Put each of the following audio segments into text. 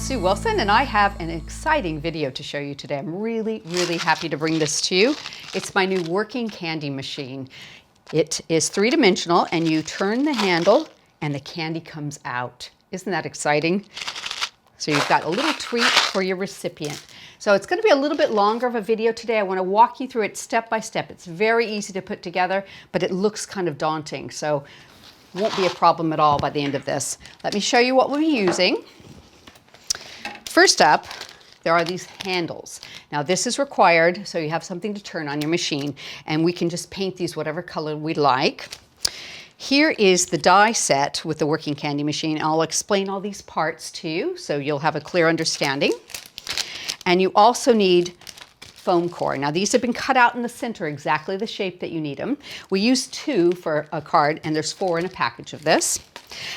Sue Wilson, and I have an exciting video to show you today. I'm really happy to bring this to you. It's my new working candy machine. It is three-dimensional, and you turn the handle and the candy comes out. Isn't that exciting? So you've got a little treat for your recipient. So it's going to be a little bit longer of a video today. I want to walk you through it step by step. It's very easy to put together, but it looks kind of daunting. So it won't be a problem at all by the end of this. Let me show you what we'll be using. First up, there are these handles. Now this is required so you have something to turn on your machine, and we can just paint these whatever color we like. Here is the die set with the working candy machine. I'll explain all these parts to you so you'll have a clear understanding. And you also need foam core. Now these have been cut out in the center exactly the shape that you need them. We use 2 for a card, and there's 4 in a package of this.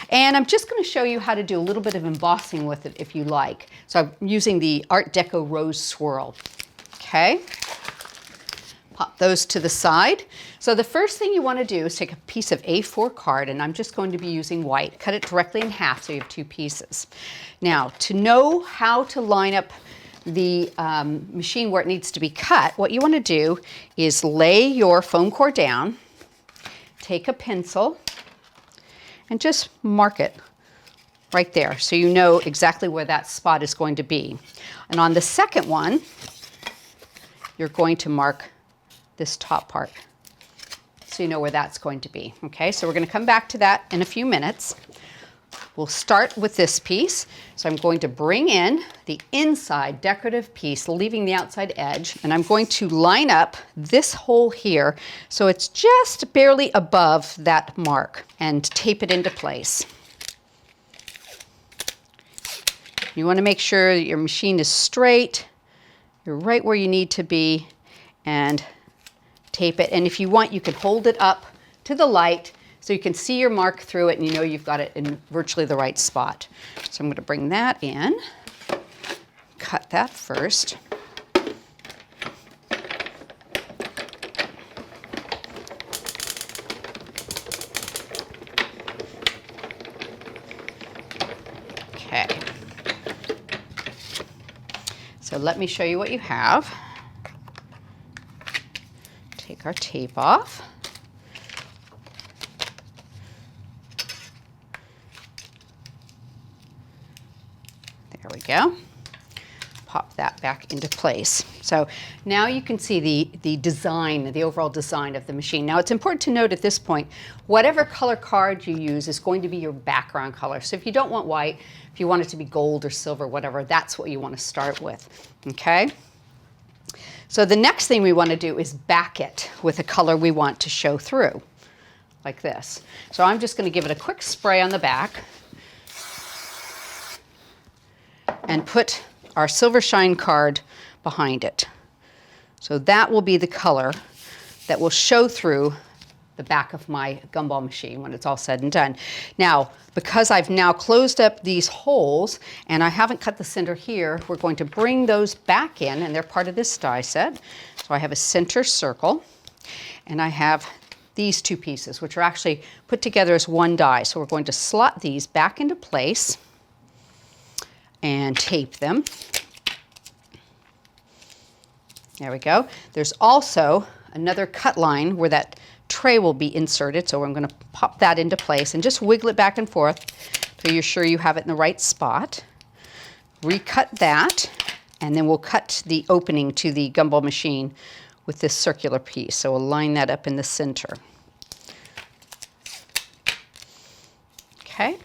And I'm just going to show you how to do a little bit of embossing with it if you like. So I'm using the Deco Rose Swirl. Okay. Pop those to the side. So the first thing you want to do is take a piece of A4 card, and I'm just going to be using white. Cut it directly in half so you have 2 pieces. Now, to know how to line up the machine where it needs to be cut, what you want to do is lay your foam core down, take a pencil, and just mark it right there so you know exactly where that spot is going to be. And on the second one, you're going to mark this top part so you know where that's going to be. Okay, so we're going to come back to that in a few minutes. We'll start with this piece. So I'm going to bring in the inside decorative piece, leaving the outside edge, and I'm going to line up this hole here so it's just barely above that mark, and tape it into place. You want to make sure that your machine is straight, you're right where you need to be, and tape it. And if you want, you can hold it up to the light so you can see your mark through it and you know you've got it in virtually the right spot. So I'm going to bring that in, cut that first. Okay. So let me show you what you have. Take our tape off. There we go. Pop that back into place. So now you can see the design, the overall design of the machine. Now it's important to note at this point, whatever color card you use is going to be your background color. So if you don't want white, if you want it to be gold or silver, whatever, that's what you want to start with. Okay? So the next thing we want to do is back it with a color we want to show through, like this. So I'm just going to give it a quick spray on the back and put our Silver Shine card behind it. So that will be the color that will show through the back of my gumball machine when it's all said and done. Now, because I've now closed up these holes and I haven't cut the center here, we're going to bring those back in, and they're part of this die set. So I have a center circle, and I have these 2 pieces, which are actually put together as one die. So we're going to slot these back into place and tape them. There we go. There's also another cut line where that tray will be inserted, so I'm going to pop that into place and just wiggle it back and forth so you're sure you have it in the right spot. Recut that, and then we'll cut the opening to the gumball machine with this circular piece. So we'll line that up in the center. Okay,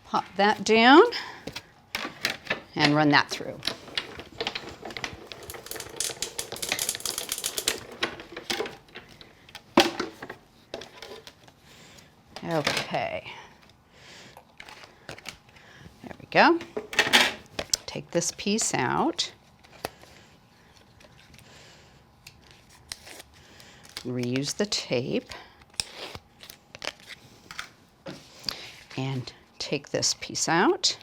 pop that down and run that through. Okay, there we go. Take this piece out. Reuse the tape. And take this piece out.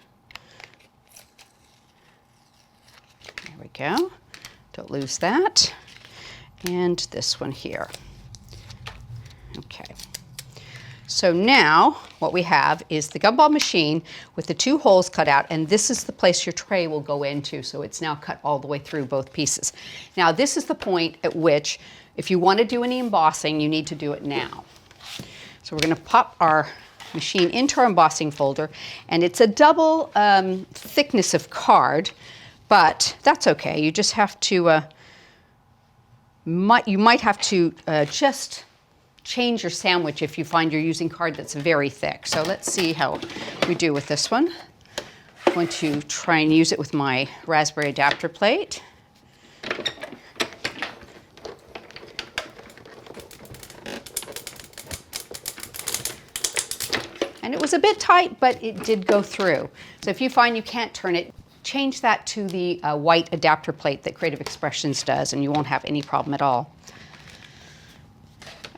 There we go. Don't lose that. And this one here. Okay. So now what we have is the gumball machine with the 2 holes cut out, and this is the place your tray will go into, so it's now cut all the way through both pieces. Now this is the point at which, if you want to do any embossing, you need to do it now. So we're going to pop our machine into our embossing folder, and it's a double thickness of card, but that's okay. You just have to, you might have to just change your sandwich if you find you're using card that's very thick. So let's see how we do with this one. I'm going to try and use it with my raspberry adapter plate. And it was a bit tight, but it did go through. So if you find you can't turn it, change that to the white adapter plate that Creative Expressions does, and you won't have any problem at all.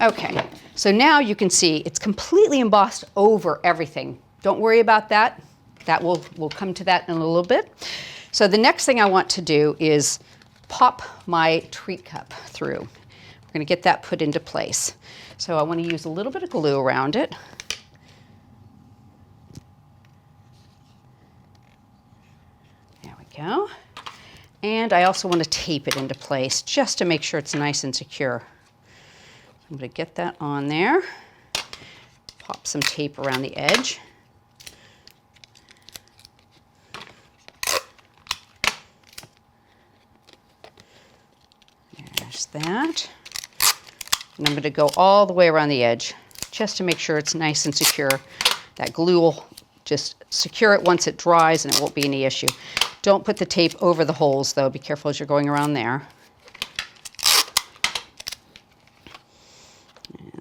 Okay, so now you can see it's completely embossed over everything. Don't worry about that. We'll come to that in a little bit. So the next thing I want to do is pop my treat cup through. We're going to get that put into place. So I want to use a little bit of glue around it. There we go. And I also want to tape it into place just to make sure it's nice and secure. I'm going to get that on there, pop some tape around the edge. There's that. And I'm going to go all the way around the edge just to make sure it's nice and secure. That glue will just secure it once it dries and it won't be any issue. Don't put the tape over the holes though. Be careful as you're going around there.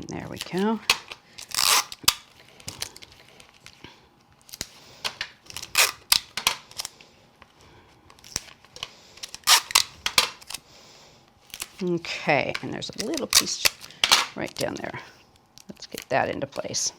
There we go. Okay, and there's a little piece right down there. Let's get that into place.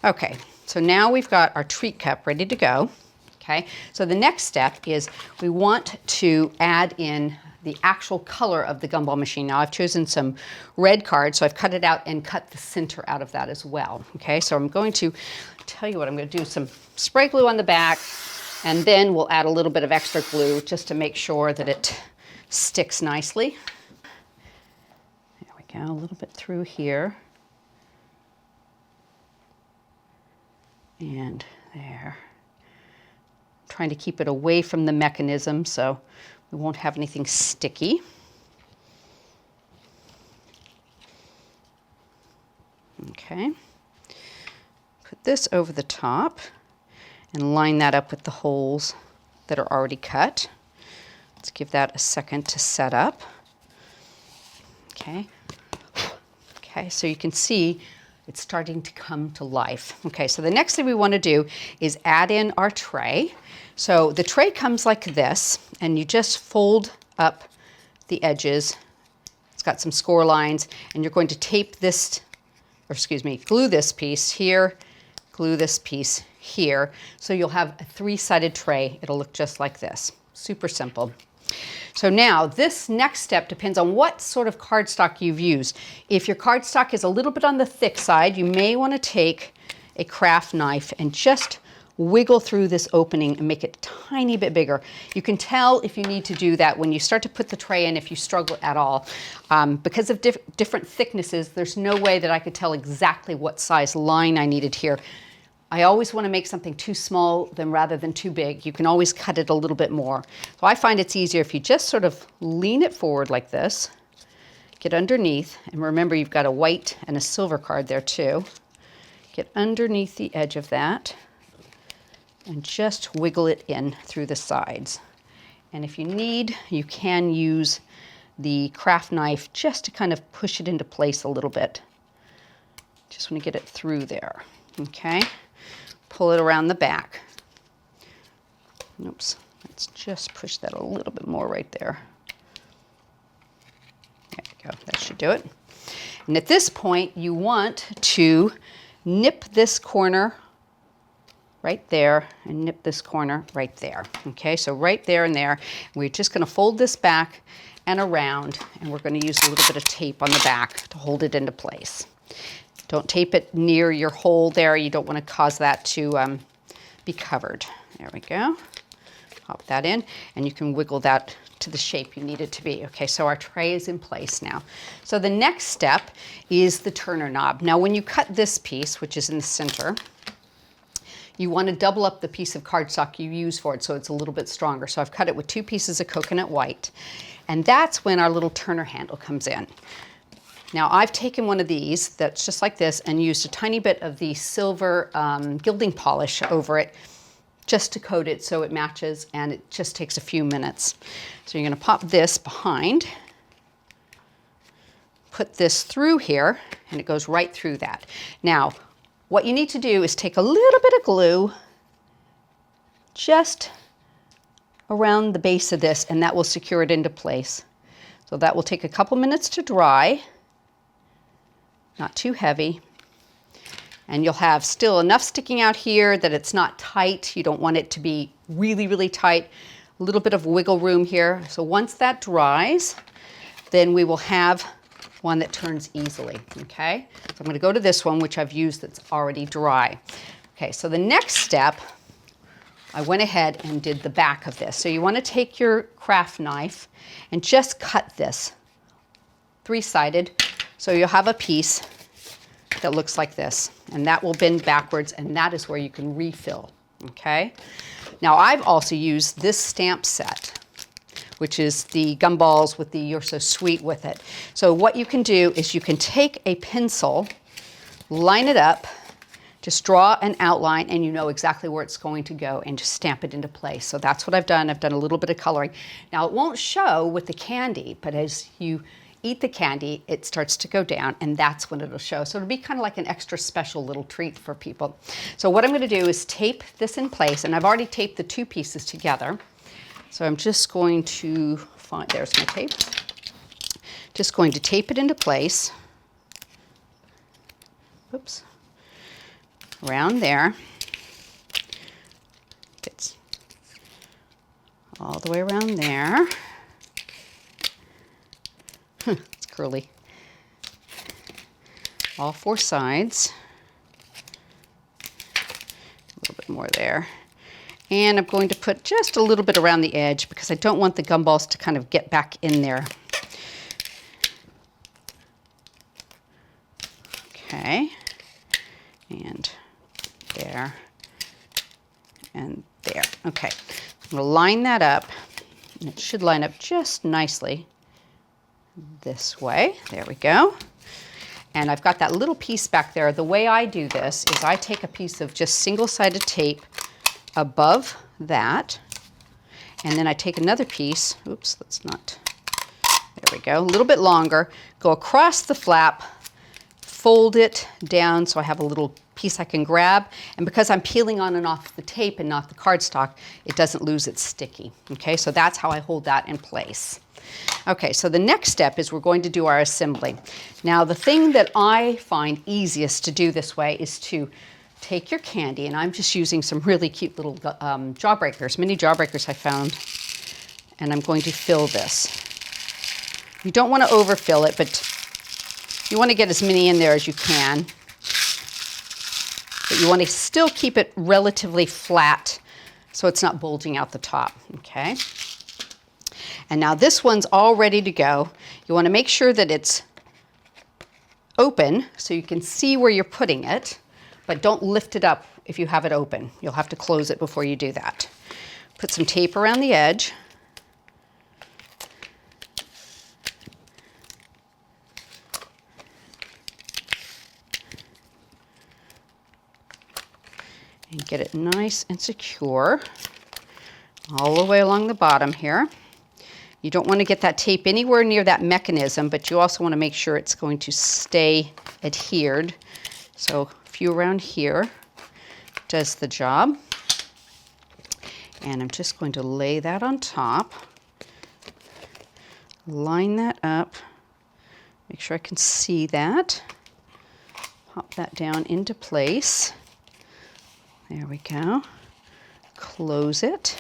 Okay, so now we've got our treat cup ready to go. Okay, so the next step is we want to add in the actual color of the gumball machine. Now I've chosen some red card, so I've cut it out and cut the center out of that as well. Okay, so I'm going to tell you what, I'm going to do some spray glue on the back, and then we'll add a little bit of extra glue just to make sure that it sticks nicely. There we go, a little bit through here. And there. I'm trying to keep it away from the mechanism so we won't have anything sticky. Okay. Put this over the top and line that up with the holes that are already cut. Let's give that a second to set up. Okay. Okay, so you can see it's starting to come to life. Okay, so the next thing we want to do is add in our tray. So the tray comes like this, and you just fold up the edges. It's got some score lines, and you're going to tape this, or excuse me, glue this piece here, glue this piece here. So you'll have a 3-sided tray. It'll look just like this. Super simple. So now this next step depends on what sort of cardstock you've used. If your cardstock is a little bit on the thick side, you may want to take a craft knife and just wiggle through this opening and make it a tiny bit bigger. You can tell if you need to do that when you start to put the tray in, if you struggle at all. Because of different thicknesses, there's no way that I could tell exactly what size line I needed here. I always want to make something too small rather than too big. You can always cut it a little bit more. So I find it's easier if you just sort of lean it forward like this, get underneath, and remember you've got a white and a silver card there too. Get underneath the edge of that and just wiggle it in through the sides. And if you need, you can use the craft knife just to kind of push it into place a little bit. Just want to get it through there, okay? Pull it around the back. Oops, let's just push that a little bit more right there. There we go, that should do it. And at this point, you want to nip this corner right there and nip this corner right there. Okay, so right there and there. We're just going to fold this back and around, and we're going to use a little bit of tape on the back to hold it into place. Don't tape it near your hole there. You don't want to cause that to be covered. There we go. Pop that in, and you can wiggle that to the shape you need it to be. Okay, so our tray is in place now. So the next step is the turner knob. Now when you cut this piece, which is in the center, you want to double up the piece of cardstock you use for it so it's a little bit stronger. So I've cut it with 2 pieces of coconut white, and that's when our little turner handle comes in. Now I've taken one of these that's just like this and used a tiny bit of the silver gilding polish over it just to coat it so it matches, and it just takes a few minutes. So you're going to pop this behind, put this through here, and it goes right through that. Now what you need to do is take a little bit of glue just around the base of this, and that will secure it into place. So that will take a couple minutes to dry, not too heavy. And you'll have still enough sticking out here that it's not tight. You don't want it to be really, really tight. A little bit of wiggle room here. So once that dries, then we will have one that turns easily, okay? So I'm gonna go to this one, which I've used that's already dry. Okay, so the next step, I went ahead and did the back of this. So you wanna take your craft knife and just cut this 3-sided, so you'll have a piece that looks like this, and that will bend backwards, and that is where you can refill, okay? Now I've also used this stamp set, which is the gumballs with the You're So Sweet with it. So what you can do is you can take a pencil, line it up, just draw an outline, and you know exactly where it's going to go, and just stamp it into place. So that's what I've done. I've done a little bit of coloring. Now it won't show with the candy, but as you eat the candy, it starts to go down, and that's when it'll show. So it'll be kind of like an extra special little treat for people. So what I'm going to do is tape this in place, and I've already taped the 2 pieces together. So I'm just going to find, there's my tape. Just going to tape it into place. Oops. Around there. It's all the way around there. It's curly. All 4 sides. A little bit more there. And I'm going to put just a little bit around the edge because I don't want the gumballs to kind of get back in there. Okay. And there. And there. Okay. I'm going to line that up, and it should line up just nicely this way. There we go. And I've got that little piece back there. The way I do this is I take a piece of just single-sided tape above that, and then I take another piece, oops, that's not, there we go, a little bit longer, go across the flap, fold it down so I have a little piece I can grab, and because I'm peeling on and off the tape and not the cardstock, it doesn't lose its sticky. Okay, so that's how I hold that in place. Okay, so the next step is we're going to do our assembly. Now the thing that I find easiest to do this way is to take your candy, and I'm just using some really cute little jawbreakers, mini jawbreakers I found, and I'm going to fill this. You don't want to overfill it, but you want to get as many in there as you can. But you want to still keep it relatively flat so it's not bulging out the top, okay? And now this one's all ready to go. You want to make sure that it's open so you can see where you're putting it, but don't lift it up if you have it open. You'll have to close it before you do that. Put some tape around the edge. And get it nice and secure all the way along the bottom here. You don't want to get that tape anywhere near that mechanism, but you also want to make sure it's going to stay adhered. So a few around here does the job. And I'm just going to lay that on top. Line that up. Make sure I can see that. Pop that down into place. There we go. Close it.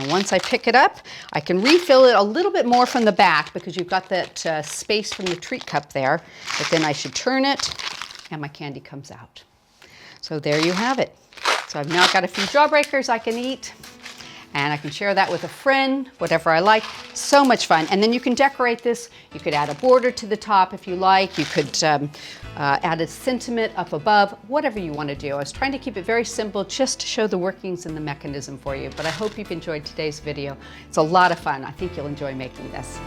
And once I pick it up, I can refill it a little bit more from the back because you've got that space from the treat cup there. But then I should turn it and my candy comes out. So there you have it. So I've now got a few jawbreakers I can eat. And I can share that with a friend, whatever I like. So much fun. And then you can decorate this. You could add a border to the top if you like. You could add a sentiment up above, whatever you want to do. I was trying to keep it very simple just to show the workings and the mechanism for you. But I hope you've enjoyed today's video. It's a lot of fun. I think you'll enjoy making this.